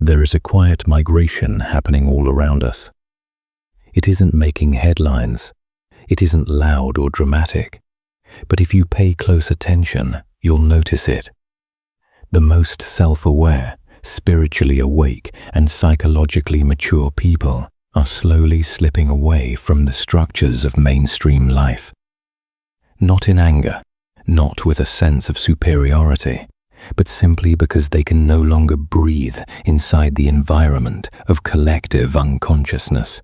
There is a quiet migration happening all around us. It isn't making headlines. It isn't loud or dramatic. But if you pay close attention, you'll notice it. The most self-aware, spiritually awake, and psychologically mature people are slowly slipping away from the structures of mainstream life. Not in anger, not with a sense of superiority, but simply because they can no longer breathe inside the environment of collective unconsciousness.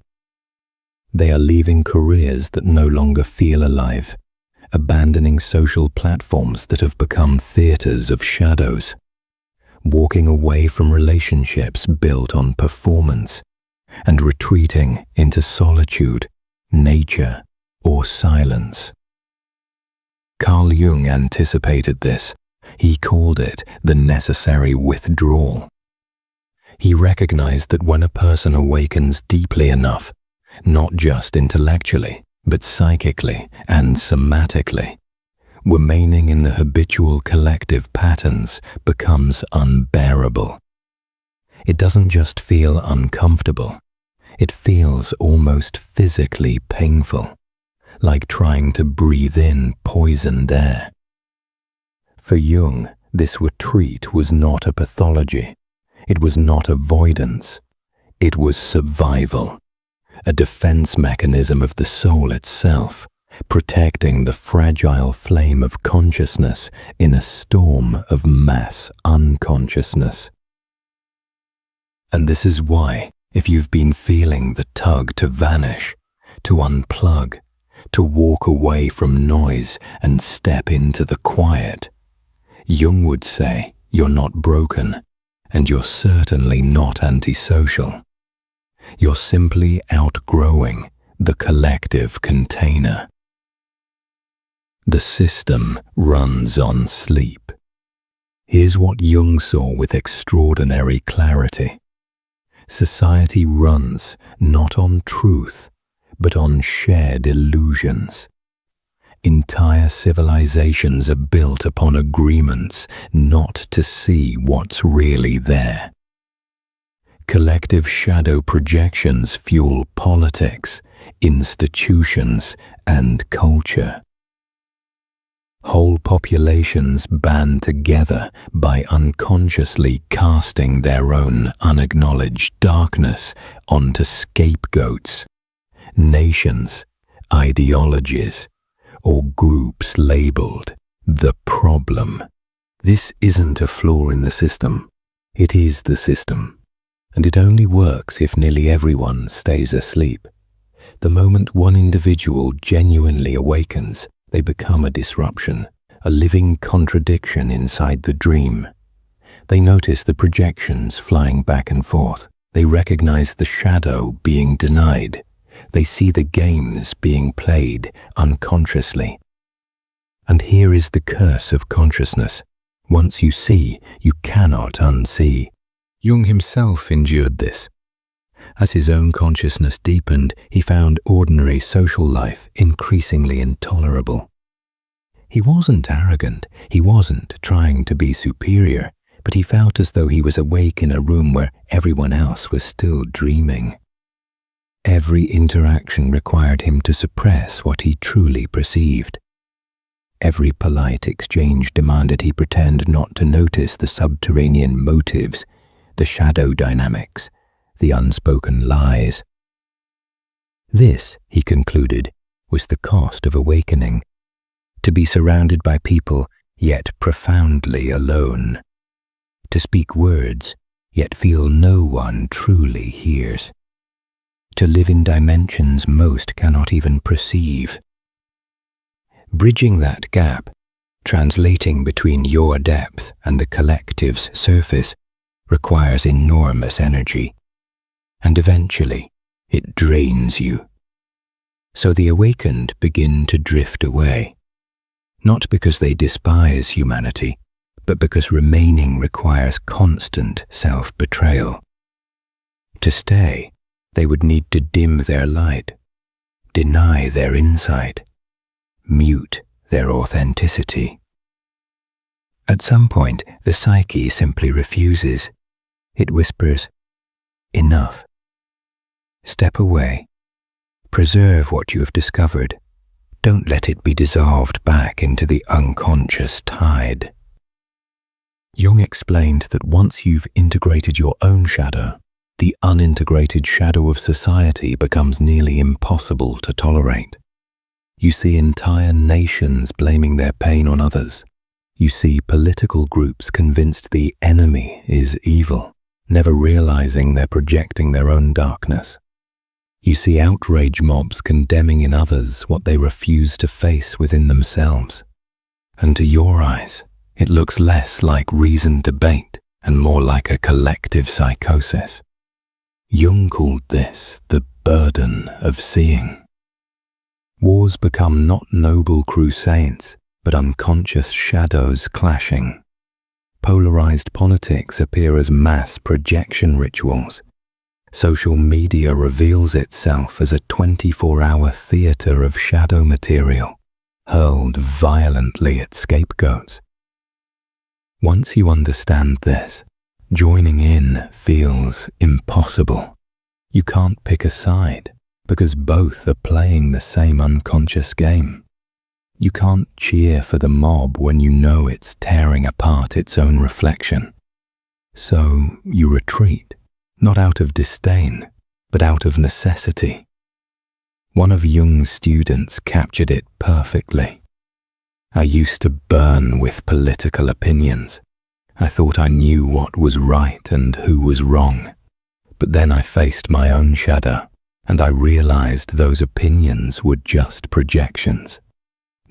They are leaving careers that no longer feel alive, abandoning social platforms that have become theaters of shadows, walking away from relationships built on performance, and retreating into solitude, nature, or silence. Carl Jung anticipated this. He called it the necessary withdrawal. He recognized that when a person awakens deeply enough, not just intellectually, but psychically and somatically, remaining in the habitual collective patterns becomes unbearable. It doesn't just feel uncomfortable, it feels almost physically painful, like trying to breathe in poisoned air. For Jung, this retreat was not a pathology, it was not avoidance, it was survival, a defense mechanism of the soul itself, protecting the fragile flame of consciousness in a storm of mass unconsciousness. And this is why, if you've been feeling the tug to vanish, to unplug, to walk away from noise and step into the quiet, Jung would say you're not broken, and you're certainly not antisocial. You're simply outgrowing the collective container. The system runs on sleep. Here's what Jung saw with extraordinary clarity. Society runs not on truth, but on shared illusions. Entire civilizations are built upon agreements not to see what's really there. Collective shadow projections fuel politics, institutions, and culture. Whole populations band together by unconsciously casting their own unacknowledged darkness onto scapegoats, nations, ideologies, or groups labeled the problem. This isn't a flaw in the system. It is the system. And it only works if nearly everyone stays asleep. The moment one individual genuinely awakens, they become a disruption, a living contradiction inside the dream. They notice the projections flying back and forth. They recognize the shadow being denied. They see the games being played unconsciously. And here is the curse of consciousness. Once you see, you cannot unsee. Jung himself endured this. As his own consciousness deepened, he found ordinary social life increasingly intolerable. He wasn't arrogant, he wasn't trying to be superior, but he felt as though he was awake in a room where everyone else was still dreaming. Every interaction required him to suppress what he truly perceived. Every polite exchange demanded he pretend not to notice the subterranean motives, the shadow dynamics, the unspoken lies. This, he concluded, was the cost of awakening, to be surrounded by people, yet profoundly alone, to speak words, yet feel no one truly hears, to live in dimensions most cannot even perceive. Bridging that gap, translating between your depth and the collective's surface, requires enormous energy, and eventually it drains you. So the awakened begin to drift away, not because they despise humanity, but because remaining requires constant self-betrayal. To stay, they would need to dim their light, deny their insight, mute their authenticity. At some point, the psyche simply refuses. It whispers, "Enough. Step away. Preserve what you have discovered. Don't let it be dissolved back into the unconscious tide." Jung explained that once you've integrated your own shadow, the unintegrated shadow of society becomes nearly impossible to tolerate. You see entire nations blaming their pain on others. You see political groups convinced the enemy is evil, never realizing they're projecting their own darkness. You see outrage mobs condemning in others what they refuse to face within themselves. And to your eyes, it looks less like reasoned debate and more like a collective psychosis. Jung called this the burden of seeing. Wars become not noble crusades, but unconscious shadows clashing. Polarized politics appear as mass projection rituals. Social media reveals itself as a 24-hour theater of shadow material, hurled violently at scapegoats. Once you understand this, joining in feels impossible. You can't pick a side, because both are playing the same unconscious game. You can't cheer for the mob when you know it's tearing apart its own reflection. So you retreat, not out of disdain, but out of necessity. One of Jung's students captured it perfectly. "I used to burn with political opinions. I thought I knew what was right and who was wrong. But then I faced my own shadow, and I realized those opinions were just projections.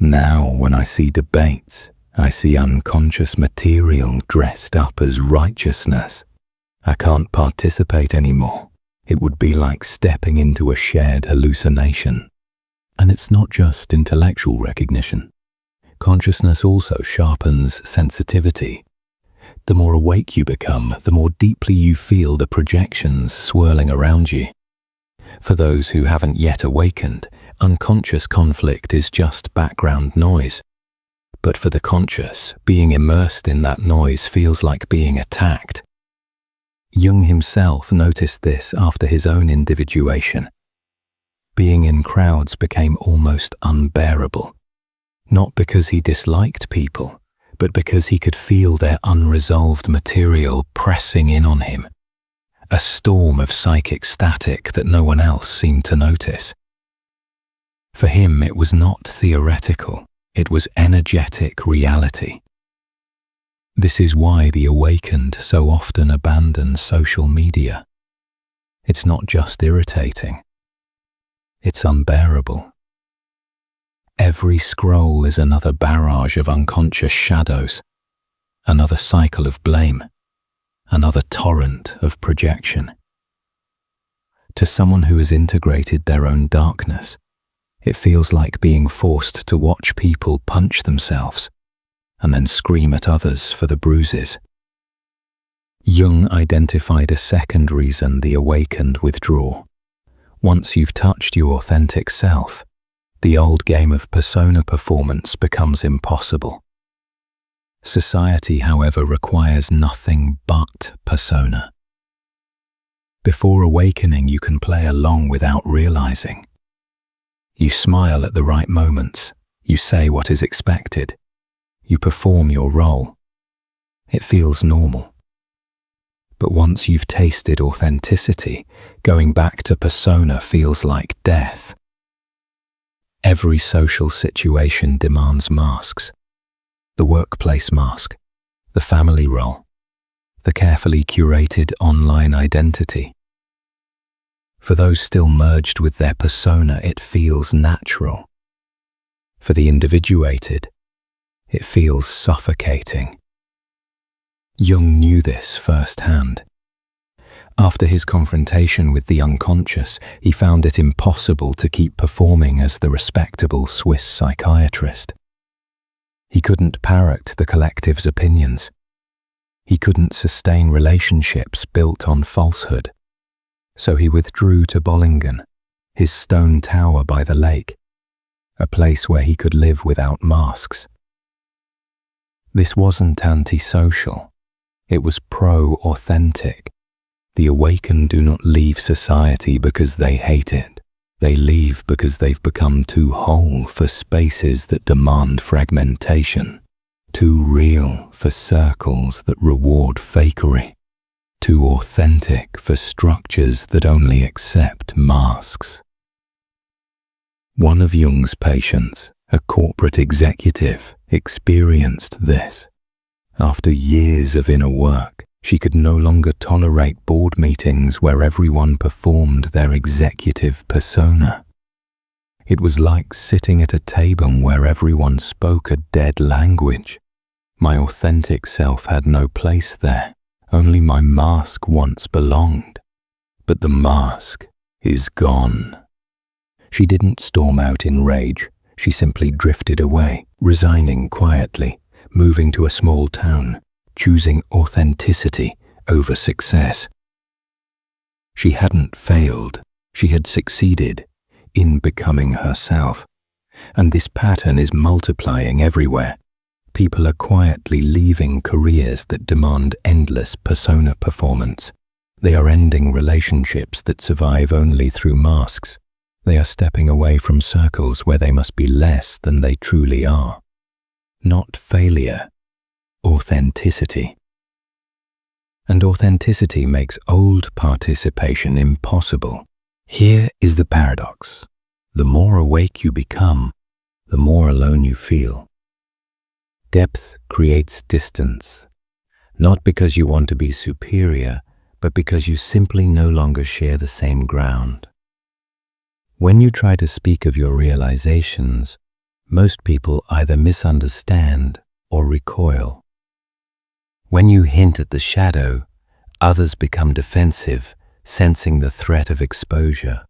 Now, when I see debates, I see unconscious material dressed up as righteousness. I can't participate anymore. It would be like stepping into a shared hallucination." And it's not just intellectual recognition. Consciousness also sharpens sensitivity. The more awake you become, the more deeply you feel the projections swirling around you. For those who haven't yet awakened, unconscious conflict is just background noise. But for the conscious, being immersed in that noise feels like being attacked. Jung himself noticed this after his own individuation. Being in crowds became almost unbearable. Not because he disliked people, but because he could feel their unresolved material pressing in on him. A storm of psychic static that no one else seemed to notice. For him, it was not theoretical, it was energetic reality. This is why the awakened so often abandon social media. It's not just irritating, it's unbearable. Every scroll is another barrage of unconscious shadows, another cycle of blame, another torrent of projection. To someone who has integrated their own darkness, it feels like being forced to watch people punch themselves and then scream at others for the bruises. Jung identified a second reason the awakened withdraw. Once you've touched your authentic self, the old game of persona performance becomes impossible. Society, however, requires nothing but persona. Before awakening, you can play along without realizing. You smile at the right moments, you say what is expected, you perform your role. It feels normal. But once you've tasted authenticity, going back to persona feels like death. Every social situation demands masks. The workplace mask, the family role, the carefully curated online identity. For those still merged with their persona, it feels natural. For the individuated, it feels suffocating. Jung knew this firsthand. After his confrontation with the unconscious, he found it impossible to keep performing as the respectable Swiss psychiatrist. He couldn't parrot the collective's opinions. He couldn't sustain relationships built on falsehood. So he withdrew to Bollingen, his stone tower by the lake, a place where he could live without masks. This wasn't antisocial. It was pro-authentic. The awakened do not leave society because they hate it. They leave because they've become too whole for spaces that demand fragmentation, too real for circles that reward fakery, too authentic for structures that only accept masks. One of Jung's patients, a corporate executive, experienced this. After years of inner work, she could no longer tolerate board meetings where everyone performed their executive persona. It was like sitting at a table where everyone spoke a dead language. My authentic self had no place there. Only my mask once belonged. But the mask is gone. She didn't storm out in rage. She simply drifted away, resigning quietly, moving to a small town, choosing authenticity over success. She hadn't failed. She had succeeded in becoming herself. And this pattern is multiplying everywhere. People are quietly leaving careers that demand endless persona performance. They are ending relationships that survive only through masks. They are stepping away from circles where they must be less than they truly are. Not failure, authenticity. And authenticity makes old participation impossible. Here is the paradox. The more awake you become, the more alone you feel. Depth creates distance, not because you want to be superior, but because you simply no longer share the same ground. When you try to speak of your realizations, most people either misunderstand or recoil. When you hint at the shadow, others become defensive, sensing the threat of exposure.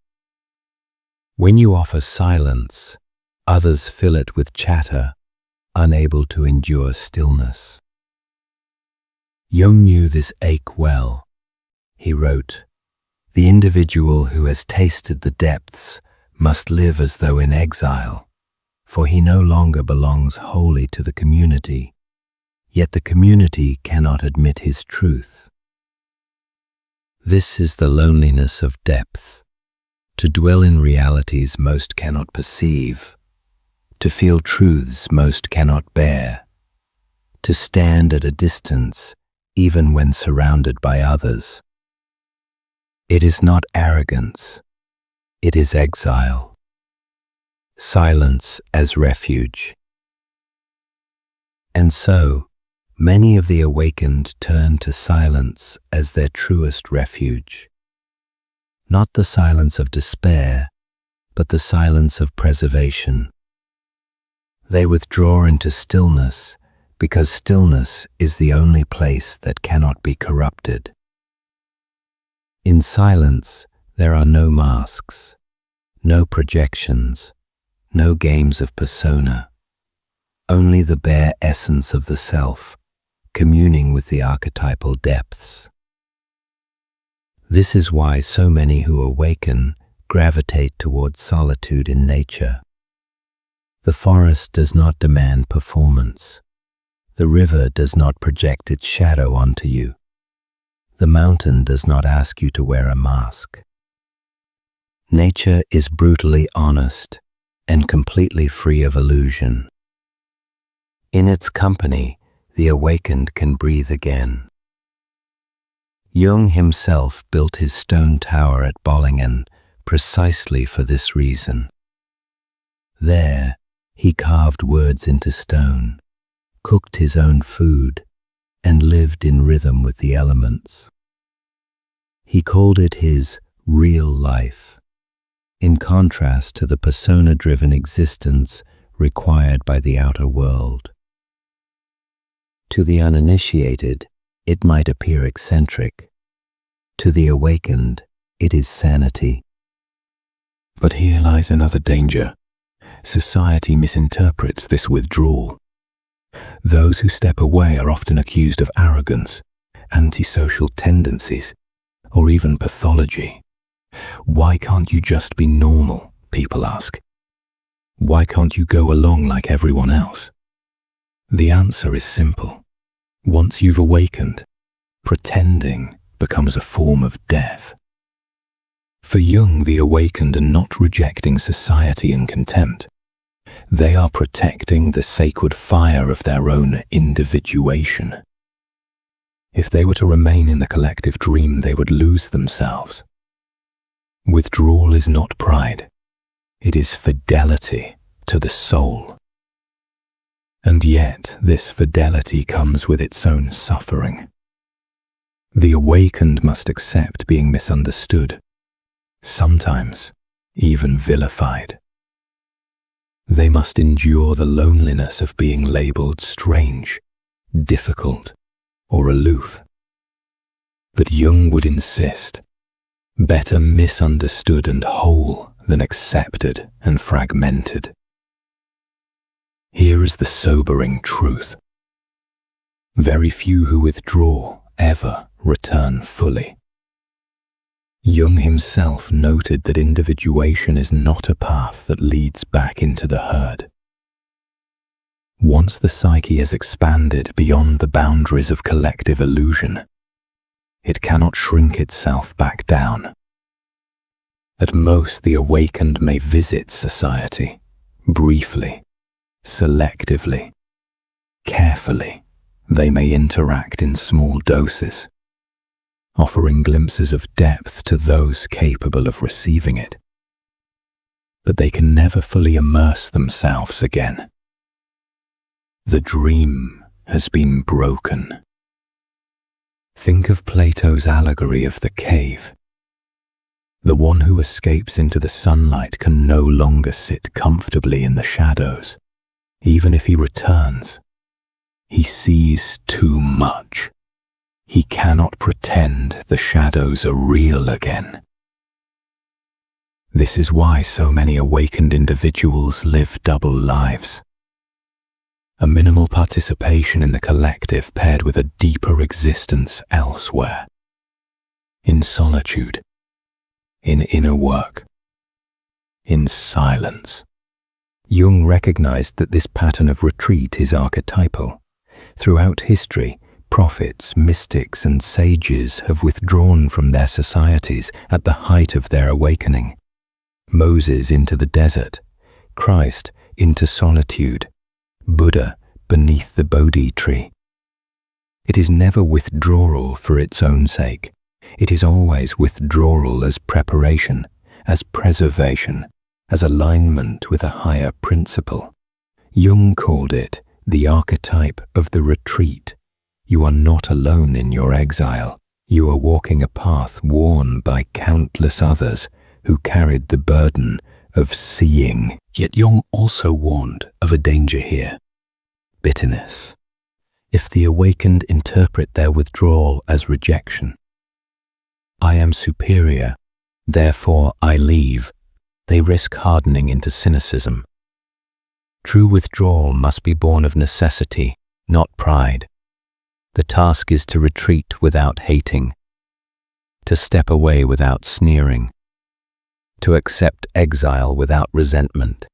When you offer silence, others fill it with chatter, unable to endure stillness. Jung knew this ache well. He wrote, "The individual who has tasted the depths must live as though in exile, for he no longer belongs wholly to the community, yet the community cannot admit his truth." This is the loneliness of depth, to dwell in realities most cannot perceive, to feel truths most cannot bear, to stand at a distance even when surrounded by others. It is not arrogance, it is exile. Silence as refuge. And so, many of the awakened turn to silence as their truest refuge. Not the silence of despair, but the silence of preservation. They withdraw into stillness because stillness is the only place that cannot be corrupted. In silence, there are no masks, no projections, no games of persona, only the bare essence of the self, communing with the archetypal depths. This is why so many who awaken gravitate towards solitude in nature. The forest does not demand performance. The river does not project its shadow onto you. The mountain does not ask you to wear a mask. Nature is brutally honest and completely free of illusion. In its company, the awakened can breathe again. Jung himself built his stone tower at Bollingen precisely for this reason. There, he carved words into stone, cooked his own food, and lived in rhythm with the elements. He called it his real life, in contrast to the persona-driven existence required by the outer world. To the uninitiated, it might appear eccentric. To the awakened, it is sanity. But here lies another danger. Society misinterprets this withdrawal. Those who step away are often accused of arrogance, antisocial tendencies, or even pathology. Why can't you just be normal, people ask. Why can't you go along like everyone else? The answer is simple. Once you've awakened, pretending becomes a form of death. For Jung, the awakened are not rejecting society and contempt. They are protecting the sacred fire of their own individuation. If they were to remain in the collective dream, they would lose themselves. Withdrawal is not pride. It is fidelity to the soul. And yet, this fidelity comes with its own suffering. The awakened must accept being misunderstood, sometimes even vilified. They must endure the loneliness of being labeled strange, difficult, or aloof. But Jung would insist, better misunderstood and whole than accepted and fragmented. Here is the sobering truth. Very few who withdraw ever return fully. Jung himself noted that individuation is not a path that leads back into the herd. Once the psyche has expanded beyond the boundaries of collective illusion, it cannot shrink itself back down. At most, the awakened may visit society, briefly, selectively, carefully. They may interact in small doses, offering glimpses of depth to those capable of receiving it. But they can never fully immerse themselves again. The dream has been broken. Think of Plato's allegory of the cave. The one who escapes into the sunlight can no longer sit comfortably in the shadows. Even if he returns, he sees too much. He cannot pretend the shadows are real again. This is why so many awakened individuals live double lives. A minimal participation in the collective paired with a deeper existence elsewhere. In solitude, in inner work, in silence. Jung recognized that this pattern of retreat is archetypal. Throughout history, prophets, mystics, and sages have withdrawn from their societies at the height of their awakening. Moses into the desert, Christ into solitude, Buddha beneath the Bodhi tree. It is never withdrawal for its own sake. It is always withdrawal as preparation, as preservation, as alignment with a higher principle. Jung called it the archetype of the retreat. You are not alone in your exile. You are walking a path worn by countless others who carried the burden of seeing. Yet Jung also warned of a danger here: bitterness. If the awakened interpret their withdrawal as rejection, I am superior, therefore I leave, they risk hardening into cynicism. True withdrawal must be born of necessity, not pride. The task is to retreat without hating, to step away without sneering, to accept exile without resentment.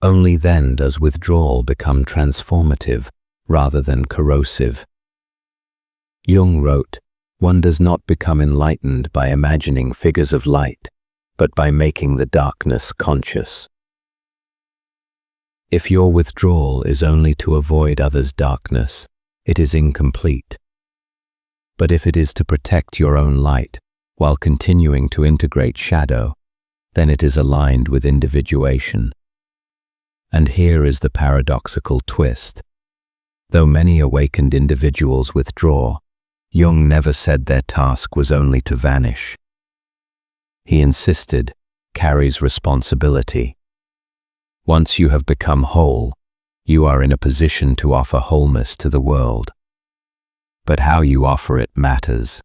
Only then does withdrawal become transformative rather than corrosive. Jung wrote, "One does not become enlightened by imagining figures of light, but by making the darkness conscious." If your withdrawal is only to avoid others' darkness, it is incomplete. But if it is to protect your own light while continuing to integrate shadow, then it is aligned with individuation. And here is the paradoxical twist. Though many awakened individuals withdraw, Jung never said their task was only to vanish. He insisted, carries responsibility. Once you have become whole, you are in a position to offer wholeness to the world. But how you offer it matters.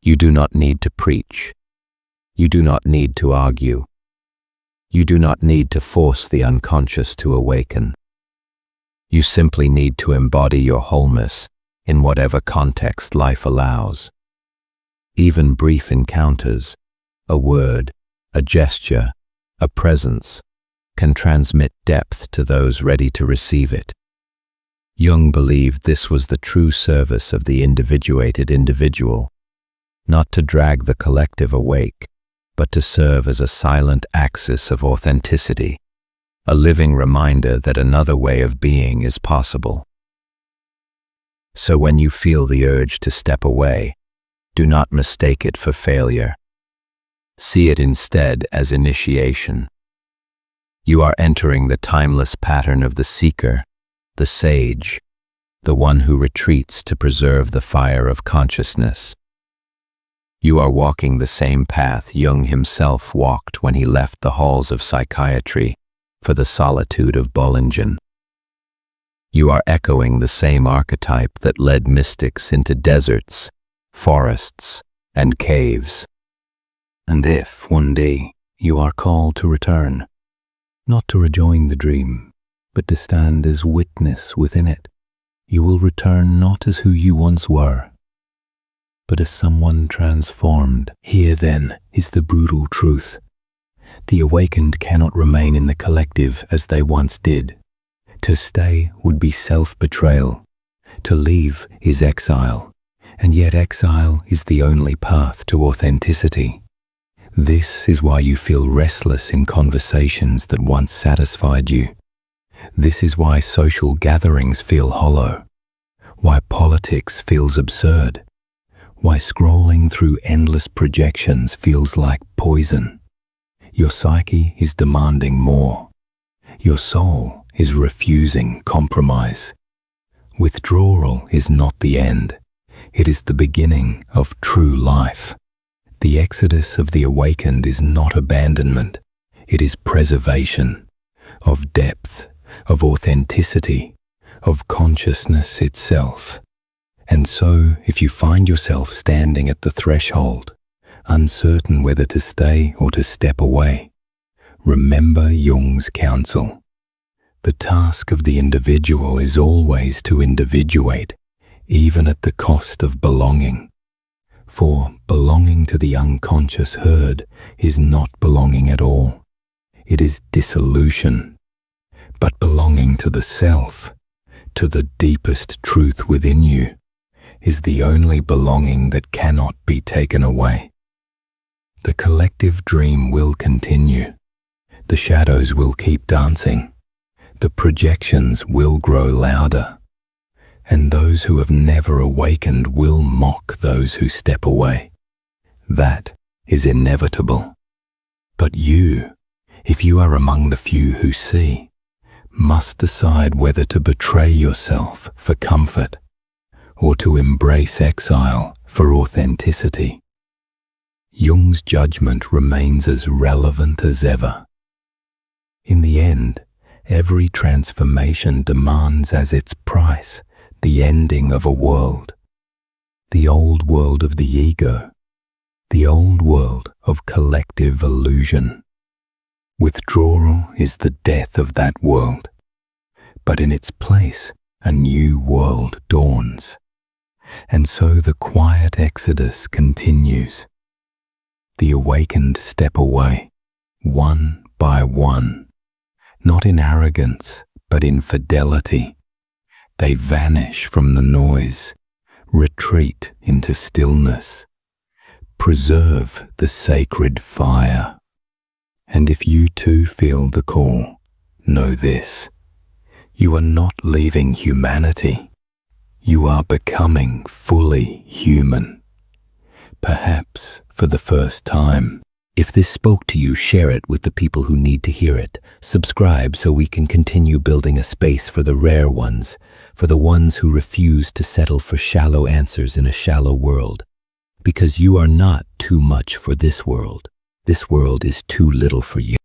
You do not need to preach. You do not need to argue. You do not need to force the unconscious to awaken. You simply need to embody your wholeness in whatever context life allows. Even brief encounters, a word, a gesture, a presence, can transmit depth to those ready to receive it. Jung believed this was the true service of the individuated individual, not to drag the collective awake, but to serve as a silent axis of authenticity, a living reminder that another way of being is possible. So when you feel the urge to step away, do not mistake it for failure. See it instead as initiation. You are entering the timeless pattern of the seeker, the sage, the one who retreats to preserve the fire of consciousness. You are walking the same path Jung himself walked when he left the halls of psychiatry for the solitude of Bollingen. You are echoing the same archetype that led mystics into deserts, forests, and caves. And if, one day, you are called to return, not to rejoin the dream, but to stand as witness within it, you will return not as who you once were, but as someone transformed. Here, then, is the brutal truth. The awakened cannot remain in the collective as they once did. To stay would be self-betrayal. To leave is exile, and yet exile is the only path to authenticity. This is why you feel restless in conversations that once satisfied you. This is why social gatherings feel hollow, why politics feels absurd, why scrolling through endless projections feels like poison. Your psyche is demanding more. Your soul is refusing compromise. Withdrawal is not the end. It is the beginning of true life. The exodus of the awakened is not abandonment. It is preservation of depth, of authenticity, of consciousness itself. And so, if you find yourself standing at the threshold, uncertain whether to stay or to step away, remember Jung's counsel. The task of the individual is always to individuate, even at the cost of belonging. For belonging to the unconscious herd is not belonging at all. It is dissolution. But belonging to the self, to the deepest truth within you, is the only belonging that cannot be taken away. The collective dream will continue. The shadows will keep dancing. The projections will grow louder. And those who have never awakened will mock those who step away. That is inevitable. But you, if you are among the few who see, must decide whether to betray yourself for comfort or to embrace exile for authenticity. Jung's judgment remains as relevant as ever. In the end, every transformation demands as its price the ending of a world, the old world of the ego, the old world of collective illusion. Withdrawal is the death of that world, but in its place a new world dawns, and so the quiet exodus continues. The awakened step away, one by one, not in arrogance, but in fidelity. They vanish from the noise, retreat into stillness, preserve the sacred fire. And if you too feel the call, know this: you are not leaving humanity. You are becoming fully human, perhaps for the first time. If this spoke to you, share it with the people who need to hear it. Subscribe so we can continue building a space for the rare ones, for the ones who refuse to settle for shallow answers in a shallow world. Because you are not too much for this world. This world is too little for you.